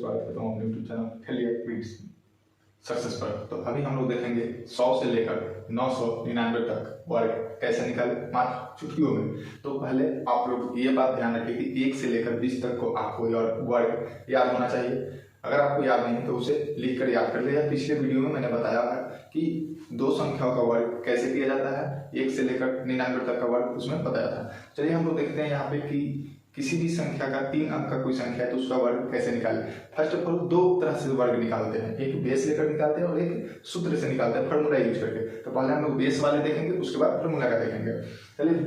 स्वागत करता हूँ अपने यूट्यूब चैनल खेलिए क्विज सक्सेस पर। तो अभी हम लोग देखेंगे 100 से लेकर 999 तक वर्ग कैसे निकाले मात्र चुटकियों में। तो पहले आप लोग ये बात ध्यान रखिए कि 1 से लेकर 20 तक को आपको वर्ग याद होना चाहिए। अगर आपको याद नहीं तो उसे लिख कर याद कर ले। पिछले वीडियो में मैंने बताया है कि दो संख्याओं का वर्ग कैसे किया जाता है, 1 से लेकर 99 तक का वर्ग उसमें बताया था। चलिए हम लोग देखते हैं यहाँ पे कि किसी भी संख्या का 3 अंक का कोई संख्या है तो उसका वर्ग कैसे निकालें। फर्स्ट ऑफ ऑल दो तरह से वर्ग निकालते हैं, एक बेस लेकर निकालते हैं और एक सूत्र से निकालते हैं फॉर्मूला यूज करके। तो पहले हम लोग बेस वाले देखेंगे, उसके बाद फॉर्मूला का देखेंगे। चलिए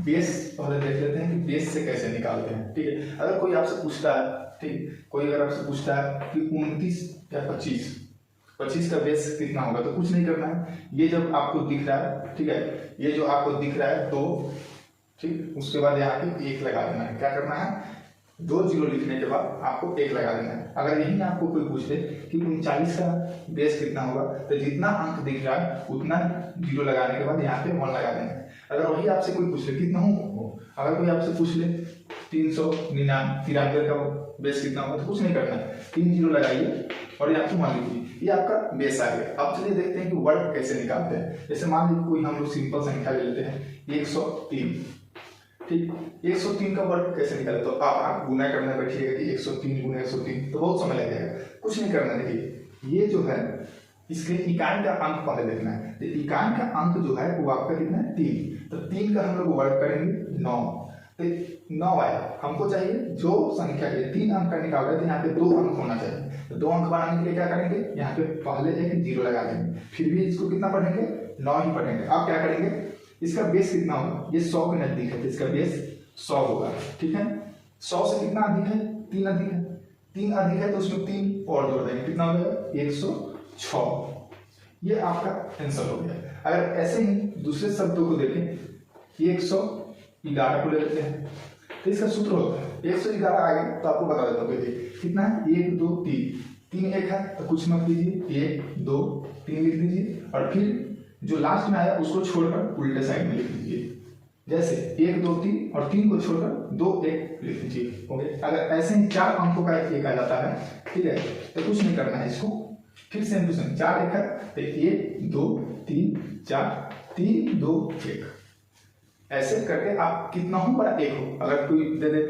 बेस पहले देख लेते हैं कि बेस से कैसे निकालते हैं। ठीक है, अगर कोई आपसे पूछता है, ठीक, कोई अगर आपसे पूछता है कि 29 या 25 का बेस कितना होगा, तो कुछ नहीं करना है। ये जब आपको दिख रहा है, ठीक है, ये जो आपको दिख रहा है तो ठीक, उसके बाद यहाँ पे 1 लगा देना है। क्या करना है, 2 जीरो लिखने के बाद आपको 1 लगा देना है। अगर यही आपको कोई पूछ दे कि 39 का बेस कितना होगा, तो जितना अंक दिख रहा है उतना जीरो लगाने के बाद यहाँ पे 1 लगा देना है। अगर वही आपसे कोई पूछ ले कितना हो, अगर कोई आपसे पूछ ले 393 का बेस कितना होगा, तो कुछ नहीं करना है, 3 जीरो लगाइए और यहाँ पे 1 लिखिए, ये आपका बेस आ गया। अब चलिए देखते हैं कि वर्ग कैसे निकालते हैं। जैसे मान लीजिए कोई हम लोग सिंपल संख्या ले लेते हैं 103, ठीक, 103 का वर्ग कैसे निकाले। तो आप गुना करने बैठिएगा कि 103 गुना 103, तो बहुत समय लग जाएगा। कुछ नहीं करना, देखिए ये जो है इसके इकाई का अंक पहले देखना है। तो इकाई का अंक जो है वो आपका कितना है, 3। तो 3 का हम लोग वर्ग करेंगे 9, तो 9 आया। हमको चाहिए जो संख्या के 3 अंक का निकाल रहे थे, यहाँ पे 2 अंक होना चाहिए। तो 2 अंक बनाने के लिए क्या करेंगे, यहाँ पे पहले एक जीरो लगा देंगे, फिर भी इसको कितना पढ़ेंगे, 9 ही पढ़ेंगे। अब क्या करेंगे, इसका बेस कितना होगा, ये 100 के नजदीक है तो इसका बेस 100 होगा। ठीक है, 100 से कितना अधिक है, 3 अधिक है, 3 अधिक है तो उसमें 3 और जोड़ देंगे, कितना हो जाएगा 106। ये आपका आंसर हो गया। अगर ऐसे ही दूसरे शब्दों को देखें 111 को ले लेते हैं, तो इसका सूत्र होता है 111 आगे तो आपको बता देता हूँ कितना है, 1 2 3 1 है तो कुछ मत कीजिए, 1 2 3 लिख दीजिए और फिर जो लास्ट में आया उसको छोड़कर उल्टे साइड में लिख दीजिए। जैसे 1 2 3 और 3 को छोड़कर 2 1 लिख दीजिए। ओके, अगर ऐसे ही 4 अंकों का एक आ जाता है, ठीक है, तो कुछ नहीं करना है, इसको फिर सेम टू सेम 4 1 है तो 1 2 3 4 3 2 1 ऐसे करके आप कितना हो बड़ा 1 हो, अगर कोई दे दे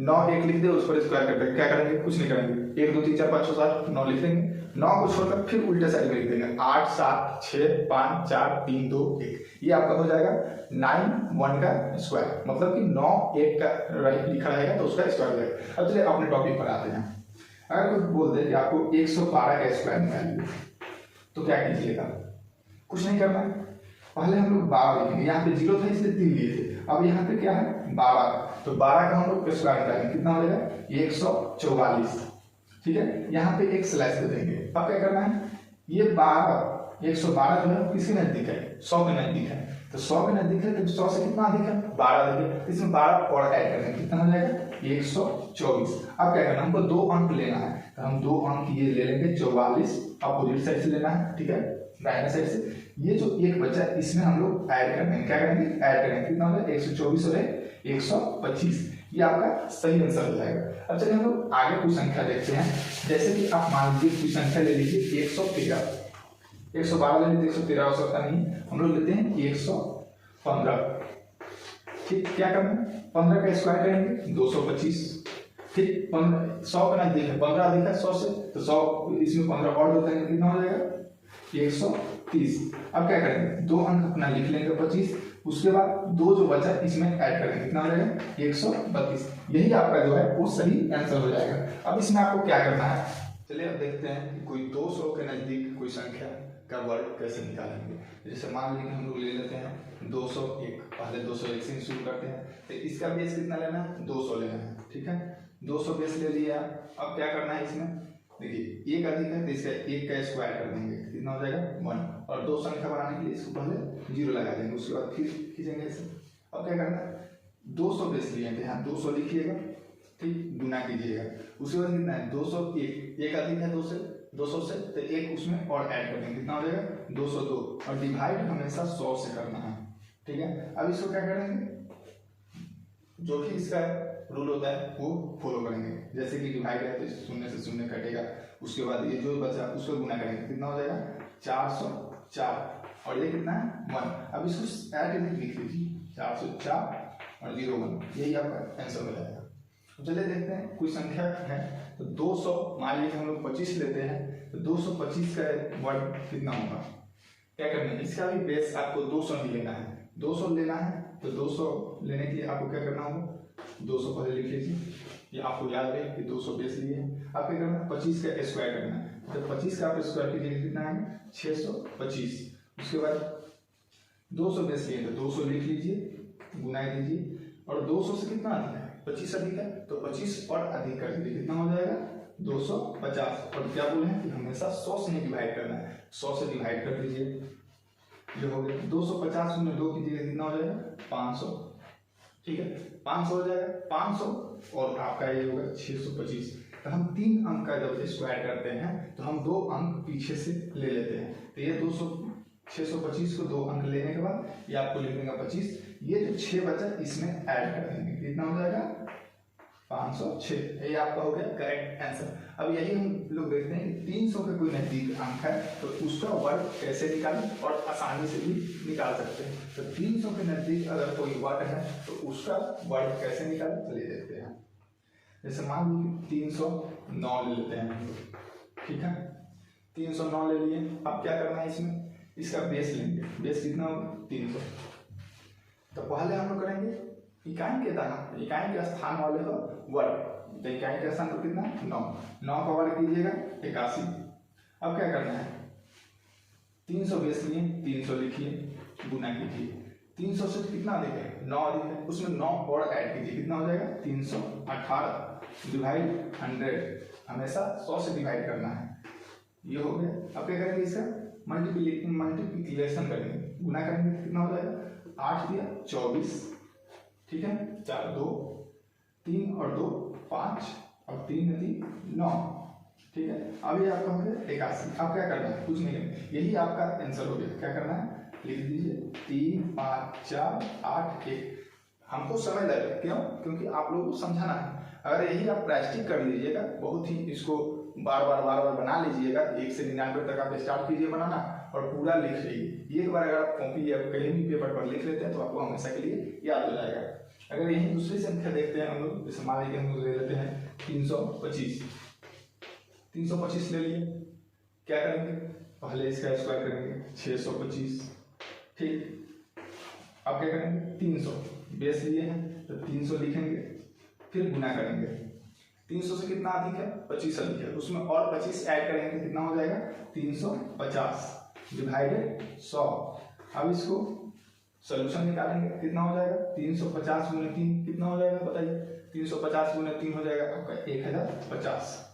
9 1 लिख दे उस पर स्क्वायर करके क्या करेंगे, कुछ नहीं करेंगे, 1 2 3 4 5 6 7 9 लिख देंगे, 9 को छोड़कर फिर उल्टे साइड में लिख देंगे 8 7 6 5 4 3 2 1। ये आपका हो जाएगा 9 1 का स्क्वायर, मतलब कि 9 1 का लिखा रहेगा तो उसका स्क्वायर हो जाएगा। अब चलिए अपने टॉपिक पर आते हैं। अगर कोई बोल दे कि आपको 112 का स्क्वायर निकालिए, तो क्या कीजिएगा, कुछ नहीं करना है, पहले हम लोग 12 लिखेंगे, यहाँ पे 0 था इसलिए 3 लिए थे, अब यहाँ पे क्या है 12, तो 12 का हम लोग स्क्वायर निकालेंगे, कितना हो जाएगा 144। ठीक है, यहाँ पे एक स्लैश दे देंगे। अब क्या करना है, ये 112 जो है किसके नजदीक है, 100 के नजदीक है, तो 100 के नजदीक है तो 100 से कितना अधिक है 12 अधिक है, इसमें 12 और ऐड कर देंगे, कितना हो जाएगा 124। अब क्या करना है, हमको 2 अंक लेना है, तो हम 2 अंक ये ले लेंगे 44, अपोजिट साइड से लेना है, ठीक है, दाहिने साइड से। ये जो एक बचा इसमें हम लोग ऐड कर देंगे, क्या करेंगे ऐड करेंगे, कितना हो जाएगा 124 और 125, ये आपका सही आंसर हो जाएगा। अब चलिए हम लोग आगे कुछ संख्या देखते हैं। जैसे कि आप मान लीजिए कुछ संख्या ले लीजिए 113, 112 ले लीजिए, 113 हो सकता नहीं, हम लोग लेते हैं 115। ठीक, क्या करना है 15 का स्क्वायर करेंगे 225। ठीक, 100 का नजदीक है, 15 अधिक है 100 से, तो 100 इसमें 15 और जोड़ देंगे, कितना हो जाएगा 130। अब क्या करेंगे 2 अंक अपना लिख लेंगे 25, उसके बाद 2 जो बचा इसमें ऐड करेंगे, कितना हो जाएगा 132। यही आपका जो है वो सही आंसर हो जाएगा। अब इसमें आपको क्या करना है, चलिए अब देखते हैं कि कोई 200 के नजदीक कोई संख्या का वर्ग कैसे निकालेंगे। जैसे मान लीजिए हम लोग ले लेते हैं 201, पहले 201 से शुरू करते हैं, तो इसका बेस कितना लेना है 200 लेना है। ठीक है, 200 बेस ले लिया। अब क्या करना है, इसमें देखिए 1 अधिक है तो इसका 1 का स्क्वायर कर देंगे, कितना हो जाएगा 1, और 2 संख्या बनाने के लिए इसको पहले 0 लगा देंगे, उसके बाद फिर खींचेंगे इसे। अब क्या करना है 200 बेस लिए थे, यहाँ 200 लिखिएगा, ठीक, गुना कीजिएगा, उसके बाद कितना है 201, 1 अधिक है 200 से तो 1 उसमें और ऐड कर देंगे, कितना हो जाएगा 202, और डिवाइड हमेशा 100 से करना है। ठीक है, अब इसको क्या करेंगे, जो भी इसका रूल होता है वो फॉलो करेंगे। जैसे कि डिवाइड है तो शून्य से शून्य कटेगा, उसके बाद ये जो बचा उसको गुना करेंगे, कितना हो जाएगा 404 और ये कितना है 1। अब इसको ऐड लिख लीजिए 404 और 01, यही आपका आंसर हो जाएगा। चलिए देखते हैं कोई संख्या है तो 200, मान लीजिए हम लोग 25 लेते हैं तो 225 का वर्ग कितना होगा। क्या करना है, इसका भी बेस आपको 200 ही लेना है। 200 लेना है तो 200 लेने के लिए आपको क्या करना होगा, 200 पहले लिख लीजिए, ये आपको याद है कि 200 बेस लिए हैं। आप क्या करना है 25 का स्क्वायर करना है, तो 25 का आप स्क्वायर कीजिए कितना है 625। उसके बाद 200 बेस लिए तो 200 लिख लीजिए, गुना दीजिए, और 200 से कितना अधिक है 25 अधिक है तो 25 और अधिक कर दीजिए, कितना हो जाएगा 250। और क्या बोले हैं कि हमेशा 100 से ही डिवाइड करना है, 100 से डिवाइड कर दीजिए, जो हो गया 250 में 2 कीजिएगा कितना हो जाएगा 500, ठीक है 500 हो जाएगा 500 और आपका ये होगा 625। तो हम 3 अंक का जब स्क्वायर करते हैं तो हम 2 अंक पीछे से ले लेते हैं, तो ये 625 को 2 अंक लेने के बाद ये आपको लिख देंगे 25, ये जो 6 बचा इसमें ऐड कर देंगे, कितना हो जाएगा 506। ये आपका हो गया करेक्ट आंसर। अब यही हम लोग देखते हैं कि 300 के कोई नजदीक अंक है तो उसका वर्ग कैसे निकालें, और आसानी से भी निकाल सकते हैं। तो 300 के नजदीक अगर कोई वर्ग है तो उसका वर्ग कैसे निकालें, चलिए देखते हैं। जैसे मान लीजिए 309 ले लेते हैं हम लोग, ठीक है 309 ले लिए। अब क्या करना है, इसमें इसका बेस लेंगे, बेस कितना होगा 300। तो पहले हम लोग करेंगे इकाई के स्थान वाले का वर्ग, तो इकाई के स्थान पर कितना 9 का वर्ग कीजिएगा 81। अब क्या करना है 300 बेस लिए 300 लिखिए, गुना कीजिए, 300 से कितना अधिक है 9 अधिक है, उसमें 9 और ऐड कीजिए, कितना हो जाएगा 318 डिवाइड 100, हमेशा 100 से डिवाइड करना है, ये हो गया। अब क्या करेंगे इसका मल्टीप्लिकेशन करेंगे, गुना करेंगे कितना हो जाएगा 8 दिया 24, ठीक है 4 2 3 और 2 5 और 3 3 9, ठीक है। अब ये आपका हो गया 81। अब क्या करना है, कुछ नहीं करना, यही आपका आंसर हो गया। क्या करना है लिख दीजिए 3 5 4 8 1। हमको समय लगे, क्यों, क्योंकि आप लोगों को समझाना है। अगर यही आप प्रैक्टिस कर लीजिएगा, बहुत ही इसको बार बार बना लीजिएगा, 1 से 99 तक आप स्टार्ट कीजिए बनाना और पूरा लिख लीजिए। एक बार अगर आप कॉपी या कहीं भी पेपर पर लिख लेते हैं तो आपको हमेशा के लिए याद हो जाएगा। अगर यही दूसरी संख्या देखते हैं हम लोग, जैसे मान लीजिए हम लोग ले लेते हैं 325 ले लिए। क्या करेंगे, पहले इसका स्क्वायर करेंगे 625, ठीक। अब क्या करेंगे 300 बेस लिए हैं तो 300 लिखेंगे, फिर गुना करेंगे, 300 से कितना अधिक है 25 अधिक है, उसमें और 25 ऐड करेंगे, कितना हो जाएगा 350 डिवाइडेड 100। अब इसको सॉल्यूशन निकालेंगे, कितना हो जाएगा 350 गुने 3 कितना हो जाएगा बताइए, 350 गुने 3 हो जाएगा आपका 1050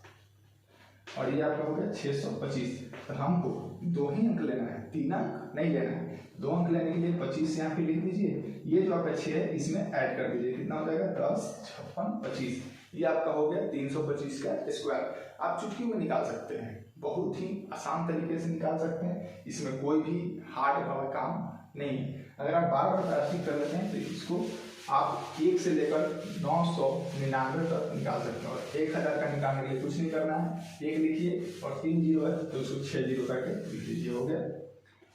और ये आपका हो गया 625। तो हमको 2 ही अंक लेना है, 3 अंक नहीं लेना है। 2 अंक लेने के लिए 25 यहाँ पे लिख दीजिए, ये जो आपका 6 है इसमें ऐड कर दीजिए, कितना हो जाएगा 10 56 25। ये आपका हो गया 325 का स्क्वायर। आप चुटकी में निकाल सकते हैं, बहुत ही आसान तरीके से निकाल सकते हैं, इसमें कोई भी हार्ड वाला काम नहीं है। अगर आप बार प्रैक्टिस कर लेते हैं तो इसको आप 1 से लेकर 999 तक निकाल सकते हैं। और 1000 का निकालने के लिए कुछ नहीं करना है, 1 लिखिए और 3 जीरो है तो उसको 6 जीरो करके लिख लीजिए, हो गया।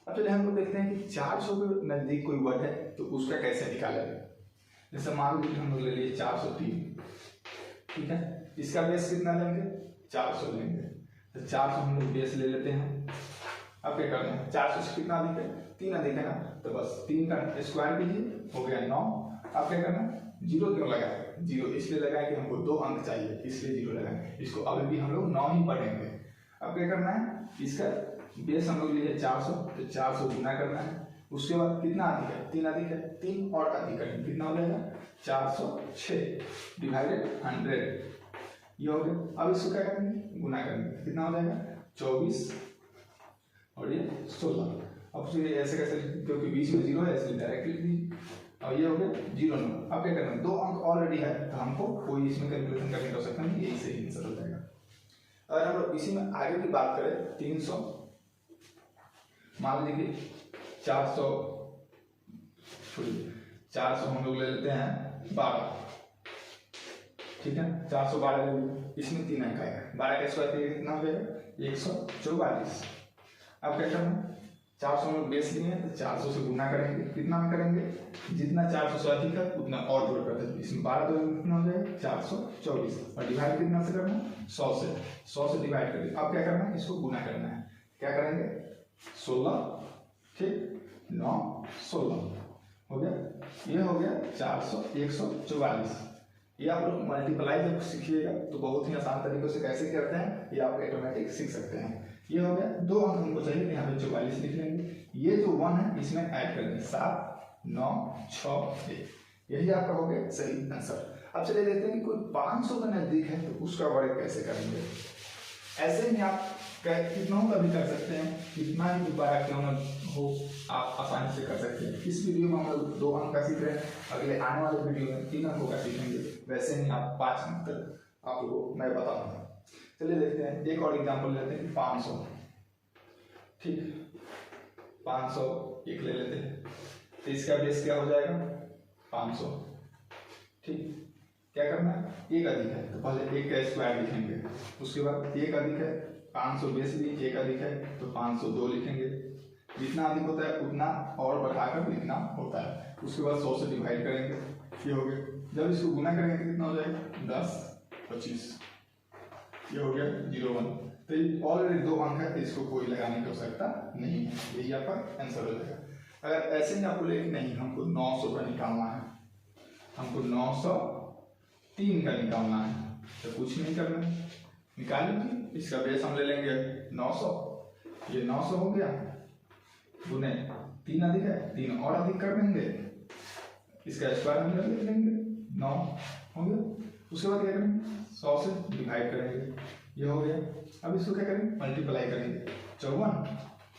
अब चलिए हम लोग देखते हैं कि 400 के नजदीक कोई वर्ड है तो उसका कैसे निकालेंगे। जैसे मान लीजिए हम लोग ले लिए 403, ठीक है, इसका बेस कितना लेंगे 400 लेंगे, तो 400 हम लोग बेस ले लेते हैं। अब क्या करना है 400 से कितना अधिक है 3 अधिक है ना, तो बस 3 का स्क्वायर कीजिए, हो गया 9। अब क्या करना है, जीरो क्यों लगाए, जीरो इसलिए लगाए कि हमको 2 अंक चाहिए इसलिए जीरो लगाए, इसको अभी भी हम लोग 9 ही पढ़ेंगे। अब क्या करना है, इसका बेस हम लोग लिए 400 तो 400 गुना करना है, उसके बाद कितना अधिक है 3 अधिक है, 3 और अधिक करेंगे, कितना हो जाएगा 406 डिवाइडेड 100, ये हो गया। अब इसको क्या करेंगे गुना करेंगे, कितना हो जाएगा 24 और ये 16। अब फिर ऐसे कैसे, क्योंकि बीच में जीरो है इसलिए डायरेक्ट लिख दीजिए, और ये हो गया 0 नंबर। अब क्या करना है 2 अंक ऑलरेडी है तो हमको कोई इसमें कैलकुलेशन करने की आवश्यकता नहीं, यही सही आंसर हो जाएगा। अगर हम लोग इसी में आगे की बात करें 300, मान लीजिए 400 हम लोग ले लेते हैं 12, ठीक है, 412 ले लो, इसमें 3 अंक आएगा, 12 का स्क्वायर कितना हो जाएगा 144। अब क्या करना है, 400 में बेस लिए हैं तो 400 से गुना करेंगे, कितना में करेंगे, जितना 400 से अधिक है उतना और जोड़ करते हैं, इसमें 12 तो कितना हो जाएगा 424 और डिवाइड कितना से करना है 100 से डिवाइड करेंगे। अब क्या करना है, इसको गुना करना है, क्या करेंगे 16, ठीक 9 16 हो गया, ये हो गया 400 144। ये आप लोग मल्टीप्लाई जब सीखिएगा तो बहुत ही आसान तरीकों से कैसे करते हैं ये आप ऑटोमेटिक सीख सकते हैं। ये हो गया, 2 अंक हमको चाहिए तो यहाँ पे 44 लिख लेंगे, ये जो 1 है इसमें ऐड करेंगे 7 9 6 1, यही आपका हो गया सही आंसर। अब चलिए देखते हैं कि कोई 500 के नजदीक है तो उसका वर्ग कैसे करेंगे। ऐसे ही आप कितनों का भी कर सकते हैं, कितना ही दोबारा क्यों न हो आप आसानी से कर सकते हैं। इस वीडियो में हम लोग 2 अंक का सीख रहे हैं, अगले आने वाले वीडियो में 3 अंकों का सीखेंगे, वैसे ही आप 5 अंक तक आप लोगों को मैं बताऊंगा। चलिए देखते हैं, एक और एग्जाम्पल लेते हैं 500, ठीक 500 एक ले लेते हैं, तो इसका बेस क्या हो जाएगा 500, ठीक क्या करना है, एक अधिक है तो पहले एक का स्क्वायर लिखेंगे, उसके बाद एक अधिक है 500 बेस भी एक अधिक है तो 502 लिखेंगे, जितना अधिक होता है उतना और बढ़ाकर लिखना होता है, उसके बाद 100 से डिवाइड करेंगे, ये हो गया, जब इसको गुना करेंगे तो कितना हो जाएगा 10 25, ये हो गया 01। तो ये ऑलरेडी 2 अंक है तो इसको कोई लगाने की आवश्यकता नहीं है, यही आपका आंसर हो जाएगा। अगर ऐसे ही आपको लेकिन नहीं हमको 900 का निकालना है, हमको 903 का निकालना है तो कुछ नहीं करना है, निकाल लीजिए, इसका बेस हम ले लेंगे 900, ये 900 हो गया गुने 3 अधिक है 3 और अधिक कर देंगे, इसका स्क्वायर हम लिख लेंगे 9 हो गया, उसके बाद क्या करेंगे 100 से डिवाइड करेंगे, ये हो गया। अब इसको क्या करेंगे मल्टीप्लाई करेंगे, 54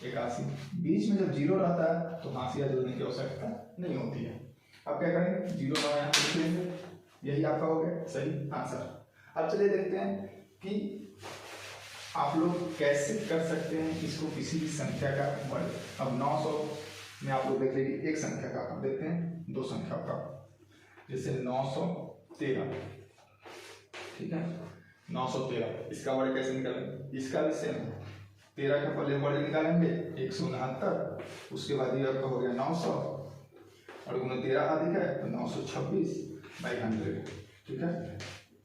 81, बीच में जब 0 रहता है तो हाशिया जोड़ने की आवश्यकता नहीं होती है। अब क्या करेंगे 0 9 यहाँ लिख लेंगे, यही आपका हो गया सही आंसर। अब चलिए देखते हैं कि आप लोग कैसे कर सकते हैं इसको किसी भी संख्या का वर्ग। अब 900 में आप लोग देख लीजिए एक संख्या का, अब देखते हैं 2 संख्या का, जैसे 913, ठीक है 913, इसका वर्ग कैसे निकालेंगे, इसका भी सेम है, 13 का पहले वर्ग निकालेंगे 169, उसके बाद ये आपका हो गया 900 और गुना 13 अधिक है तो 926/100, ठीक है,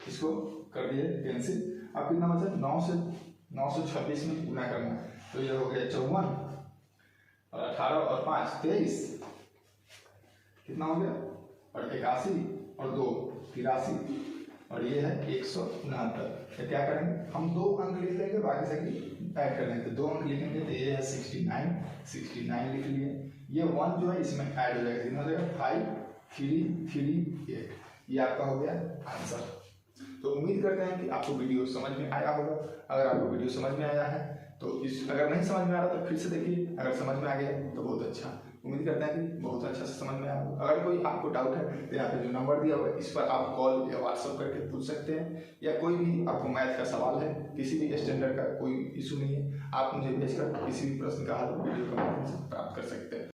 इसको कर दिए कैंसिल। अब कितना बचा 9 से 926 में गुना करना है तो ये हो गया 54 और 18 और 5 23, कितना हो गया और 81 और 2 83 और ये है 169। तो क्या करेंगे हम 2 अंक लिख लेंगे, बाकी से ऐड कर लेंगे, 2 अंक लिखेंगे तो ये है 69 लिख लिए, ये 1 जो है इसमें ऐड हो जाएगा, कितना हो जाएगा 5 3 3 8, ये आपका हो गया आंसर। तो उम्मीद करते हैं कि आपको वीडियो समझ में आया होगा। अगर आपको वीडियो समझ में आया है तो अगर नहीं समझ में आ रहा तो फिर से देखिए, अगर समझ में आ गया तो बहुत अच्छा, उम्मीद करते हैं कि बहुत अच्छा से समझ में आया होगा। अगर कोई आपको डाउट है तो यहाँ पे जो नंबर दिया हुआ है इस पर आप कॉल या व्हाट्सअप करके पूछ सकते हैं, या कोई भी आपको मैथ का सवाल है, किसी भी स्टैंडर्ड का कोई इशू नहीं है, आप मुझे भेजकर किसी भी प्रश्न का हल वीडियो के माध्यम से प्राप्त कर सकते हैं।